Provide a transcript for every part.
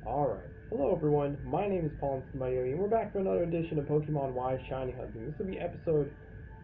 Alright. Hello everyone, my name is Paul and we're back for another edition of Pokemon Y Shiny Hunting. This will be episode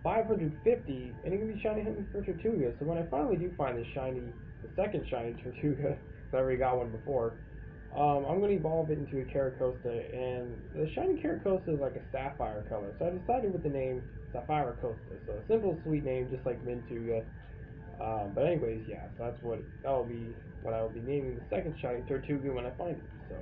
550, and it's going to be Shiny Hunting for Tirtouga. So when I finally do find the second Shiny Tirtouga, because I already got one before, I'm going to evolve it into a Caracosta, and the Shiny Caracosta is like a sapphire color, so I decided with the name Sapphire Costa. So a simple, sweet name, just like Mintuga. But anyways, yeah, so that'll be what I will be naming the second Shiny Tirtouga when I find it. So,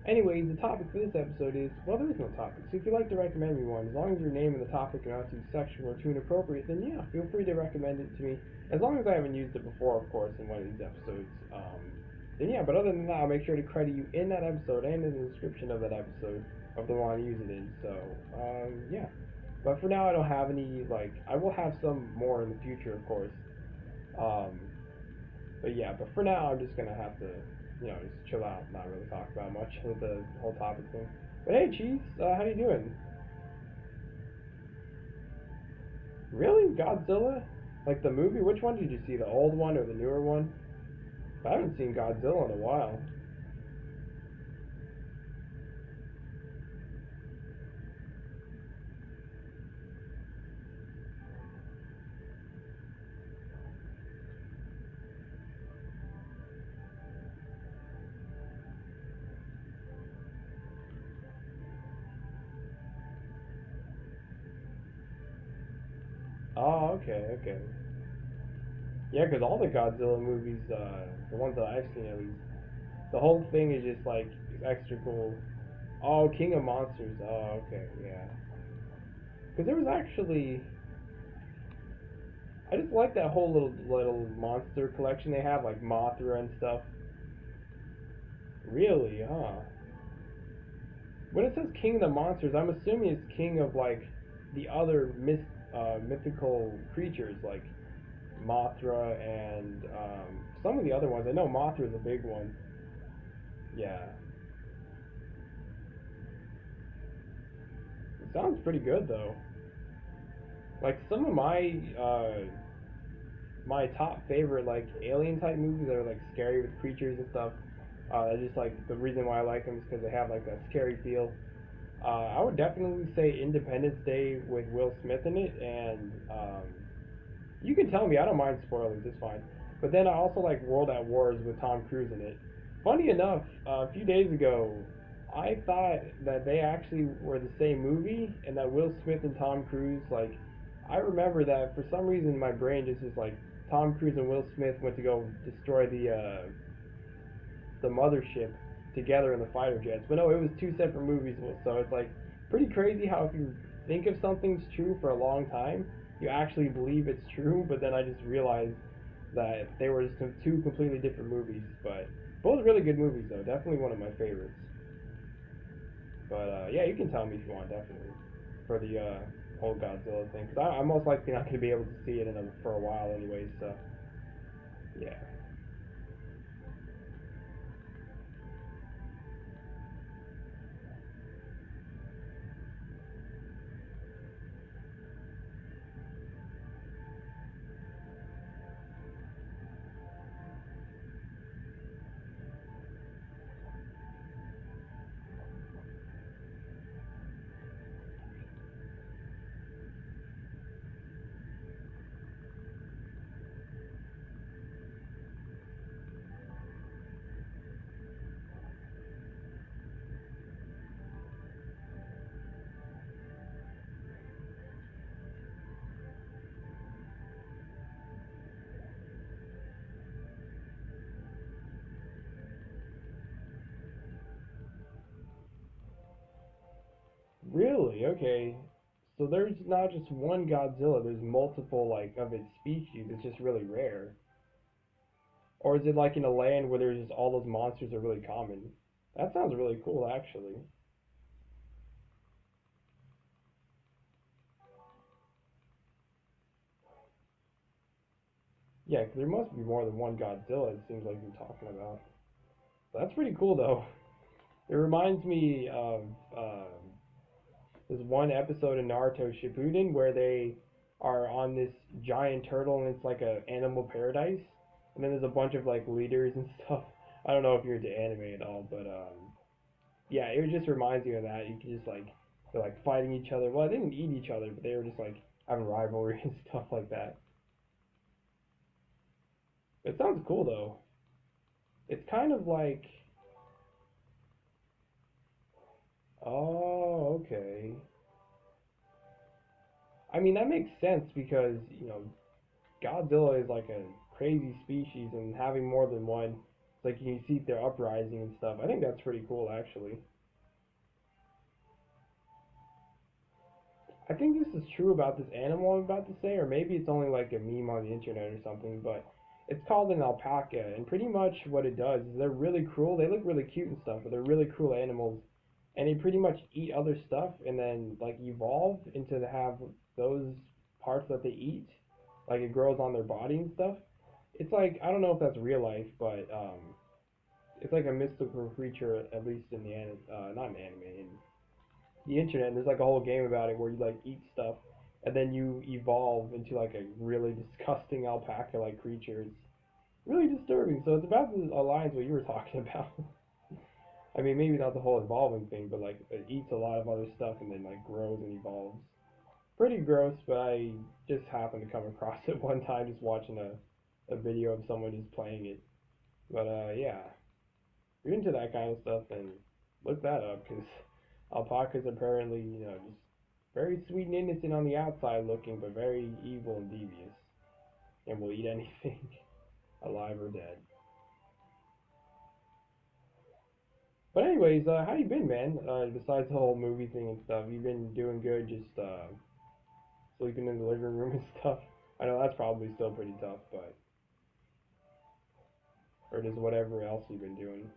anyways, the topic for this episode is, well, there is no topic. So if you'd like to recommend me one, as long as your name and the topic are not too sexual or too inappropriate, then yeah, feel free to recommend it to me. As long as I haven't used it before, of course, in one of these episodes. Then yeah, but other than that, I'll make sure to credit you in that episode and in the description of that episode of the one I use it in. So, yeah. But for now, I don't have any, I will have some more in the future, of course. Um, but yeah, but for now, I'm just gonna have to, just chill out, not really talk about much with the whole topic thing. But hey, Cheese, how you doing? Really? Godzilla? Like the movie? Which one did you see? The old one or the newer one? I haven't seen Godzilla in a while. Oh, okay, okay. Yeah, because all the Godzilla movies, the ones that I've seen at least, the whole thing is just like extra cool. Oh, King of Monsters. Oh, okay, yeah. Because there was actually, I just like that whole little monster collection they have, like Mothra and stuff. Really, huh? When it says King of the Monsters, I'm assuming it's king of like the other mythical creatures, like Mothra and some of the other ones. I know Mothra is a big one. Yeah, it sounds pretty good though. Like some of my top favorite like alien type movies that are like scary with creatures and stuff. I just like the reason why I like them is because they have like that scary feel. I would definitely say Independence Day with Will Smith in it, and you can tell me, I don't mind spoilers, it's fine. But then I also like World at Wars with Tom Cruise in it. Funny enough, a few days ago, I thought that they actually were the same movie, and that Will Smith and Tom Cruise, like, I remember that for some reason my brain just is like Tom Cruise and Will Smith went to go destroy the mothership together in the fighter jets. But no, it was two separate movies. So it's like pretty crazy how if you think of something's true for a long time, you actually believe it's true. But then I just realized that they were just two completely different movies. But both really good movies though. Definitely one of my favorites. But yeah, you can tell me if you want, definitely, for the whole Godzilla thing. Because I'm most likely not going to be able to see it for a while anyway. So yeah. Really? Okay. So there's not just one Godzilla, there's multiple like of its species. It's just really rare. Or is it like in a land where there's just all those monsters are really common? That sounds really cool actually. Yeah, 'cause there must be more than one Godzilla, it seems like you're talking about. That's pretty cool though. It reminds me of there's one episode in Naruto Shippuden where they are on this giant turtle and it's like a animal paradise, and then there's a bunch of like leaders and stuff I don't know if you're into anime at all, but yeah, it just reminds me of that. You can just like they're like fighting each other. Well, they didn't eat each other, but they were just like having rivalry and stuff like that. It sounds cool though. It's kind of like, oh, okay. I mean, that makes sense because, Godzilla is like a crazy species and having more than one, it's like you can see their uprising and stuff. I think that's pretty cool actually. I think this is true about this animal I'm about to say, or maybe it's only like a meme on the internet or something, but it's called an alpaca, and pretty much what it does is they're really cruel. They look really cute and stuff, but they're really cruel animals, and they pretty much eat other stuff and then like evolve into to have those parts that they eat, like it grows on their body and stuff. It's like I don't know if that's real life, but it's like a mystical creature, at least in the not in anime, in the internet. And there's like a whole game about it where you like eat stuff and then you evolve into like a really disgusting alpaca like creature. It's really disturbing. So it's about the alliance what you were talking about. I mean, maybe not the whole evolving thing, but like it eats a lot of other stuff and then like grows and evolves. Pretty gross, but I just happened to come across it one time just watching a video of someone just playing it. But yeah, if you're into that kind of stuff, then look that up because alpacas apparently, just very sweet and innocent on the outside looking, but very evil and devious, and will eat anything, alive or dead. But anyways, how you been, man? Besides the whole movie thing and stuff, you been doing good? Just sleeping in the living room and stuff. I know that's probably still pretty tough, but or just whatever else you've been doing.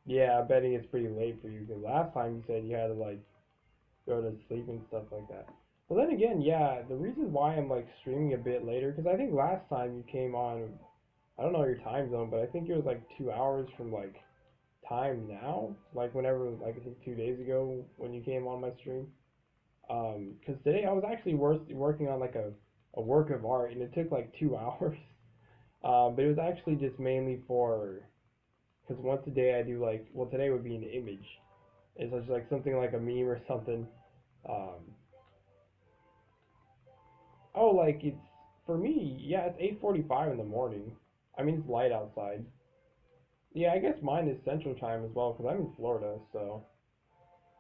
Yeah, I'm betting it's pretty late for you because last time you said you had to like go to sleep and stuff like that. Well, then again, yeah, the reason why I'm like streaming a bit later because I think last time you came on, I don't know your time zone, but I think it was like 2 hours from like time now, like whenever, like I think 2 days ago when you came on my stream. Because today I was actually working on like a work of art and it took like 2 hours. But it was actually just mainly for because once a day I do like well today would be an image. It's just like something like a meme or something. Um, oh, like it's for me, yeah, it's 8:45 in the morning. I mean it's light outside. Yeah, I guess mine is Central Time as well because I'm in Florida, so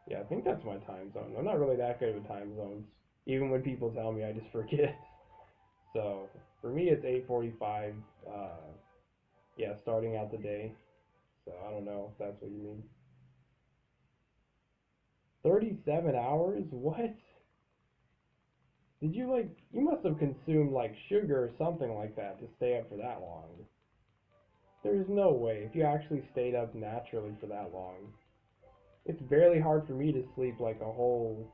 yeah, I think that's my time zone. I'm not really that good with time zones. Even when people tell me, I just forget. So for me, it's 8:45. Yeah, starting out the day. So I don't know if that's what you mean. 37 hours? What? Did you like? You must have consumed like sugar or something like that to stay up for that long. There's no way if you actually stayed up naturally for that long. It's barely hard for me to sleep like a whole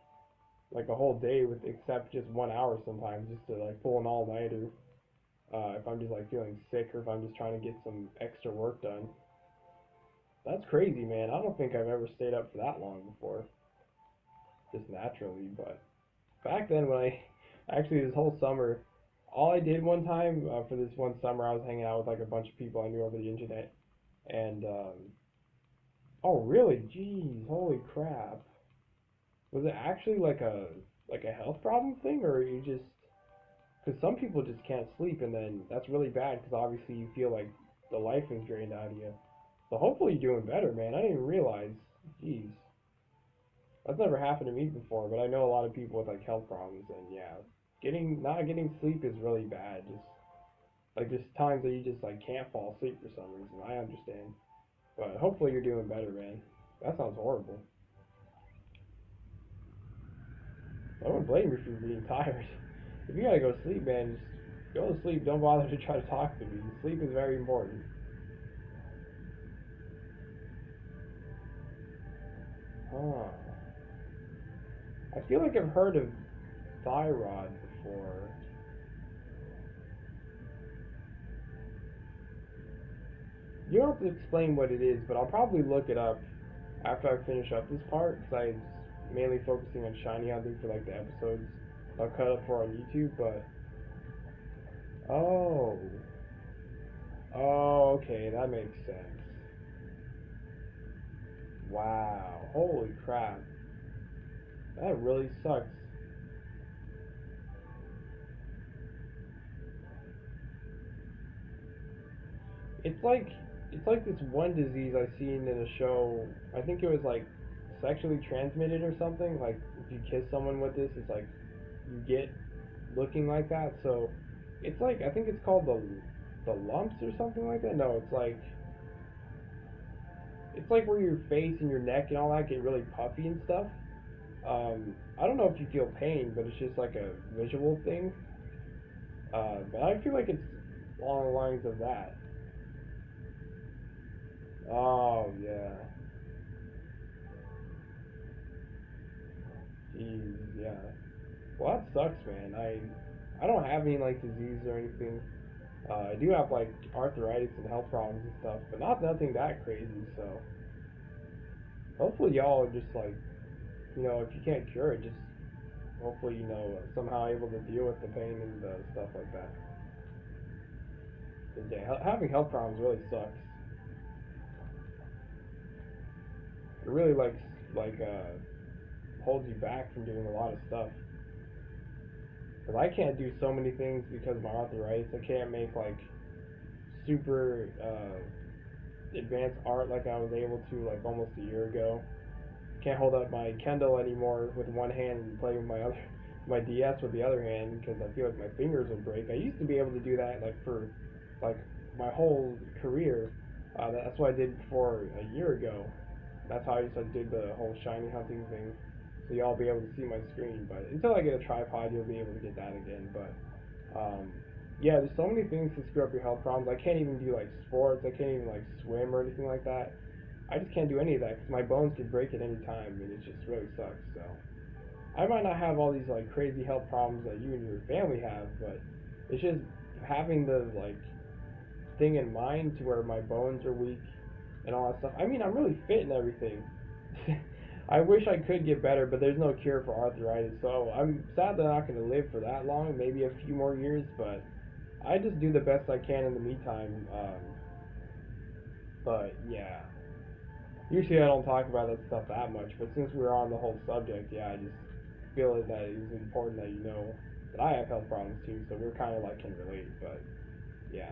day with except just 1 hour sometimes just to like pull an all nighter. If I'm just like feeling sick or if I'm just trying to get some extra work done. That's crazy, man. I don't think I've ever stayed up for that long before, just naturally. But back then, when I actually this whole summer, all I did one time for this one summer, I was hanging out with like a bunch of people I knew over the internet, and oh really? Jeez, holy crap! Was it actually like a health problem thing, or you just Because some people just can't sleep, and then that's really bad because obviously you feel like the life is drained out of you. So hopefully you're doing better, man. I didn't even realize. Jeez. That's never happened to me before, but I know a lot of people with like health problems, and yeah, not getting sleep is really bad. Just times that you just like can't fall asleep for some reason. I understand, but hopefully you're doing better, man. That sounds horrible. I don't blame you for being tired. If you gotta go to sleep, man, just go to sleep. Don't bother to try to talk to me. Sleep is very important. Huh. I feel like I've heard of thyroid before. You don't have to explain what it is, but I'll probably look it up after I finish up this part, because I was mainly focusing on shiny hunting for like the episodes I'll cut up for on YouTube. But oh, oh, okay, that makes sense. Wow, holy crap, that really sucks. It's like it's like this one disease I seen in a show. I think it was like sexually transmitted or something. Like if you kiss someone with this, it's like you get looking like that. So it's like I think it's called the lumps or something like that. No, it's like where your face and your neck and all that get really puffy and stuff. I don't know if you feel pain, but it's just like a visual thing. But I feel like it's along the lines of that. Oh yeah. Jeez, yeah. Well, that sucks, man. I don't have any like disease or anything. I do have like arthritis and health problems and stuff, but not nothing that crazy. So hopefully y'all are just like, if you can't cure it, just hopefully somehow able to deal with the pain and stuff like that. 'Cause, yeah, having health problems really sucks. It really holds you back from doing a lot of stuff. Because I can't do so many things because of my arthritis. I can't make like super advanced art like I was able to like almost a year ago. Can't hold up my Kindle anymore with one hand and play with my DS with the other hand because I feel like my fingers would break. I used to be able to do that like for like my whole career. That's what I did for a year ago. That's how I just like, did the whole shiny hunting thing. So y'all be able to see my screen. But until I get a tripod, you'll be able to get that again. But yeah, there's so many things to screw up your health problems. I can't even do like sports. I can't even like swim or anything like that. I just can't do any of that because my bones could break at any time, and it just really sucks. So I might not have all these like crazy health problems that you and your family have, but it's just having the like thing in mind to where my bones are weak and all that stuff. I mean, I'm really fit and everything. I wish I could get better, but there's no cure for arthritis, so I'm sad that I'm not going to live for that long, maybe a few more years, but I just do the best I can in the meantime. But yeah, usually I don't talk about that stuff that much, but since we're on the whole subject, yeah, I just feel that it's important that you know that I have health problems too, so we're kind of like can relate, but yeah.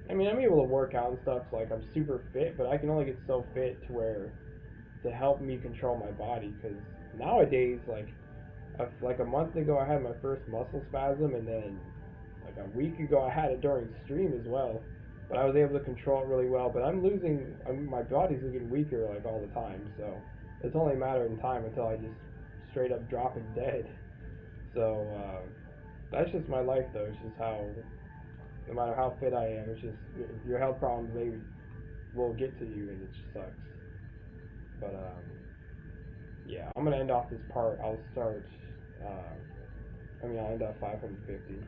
I mean, I'm able to work out and stuff, so like I'm super fit, but I can only get so fit to where to help me control my body. Because nowadays, like a month ago, I had my first muscle spasm, and then like a week ago, I had it during stream as well. But I was able to control it really well. But my body's looking weaker like all the time. So it's only a matter of time until I just straight up drop it dead. So that's just my life, though. It's just how no matter how fit I am, it's just your health problems they will get to you, and it just sucks. But yeah, I'm gonna end off this part. I'll start. I'll end off 550.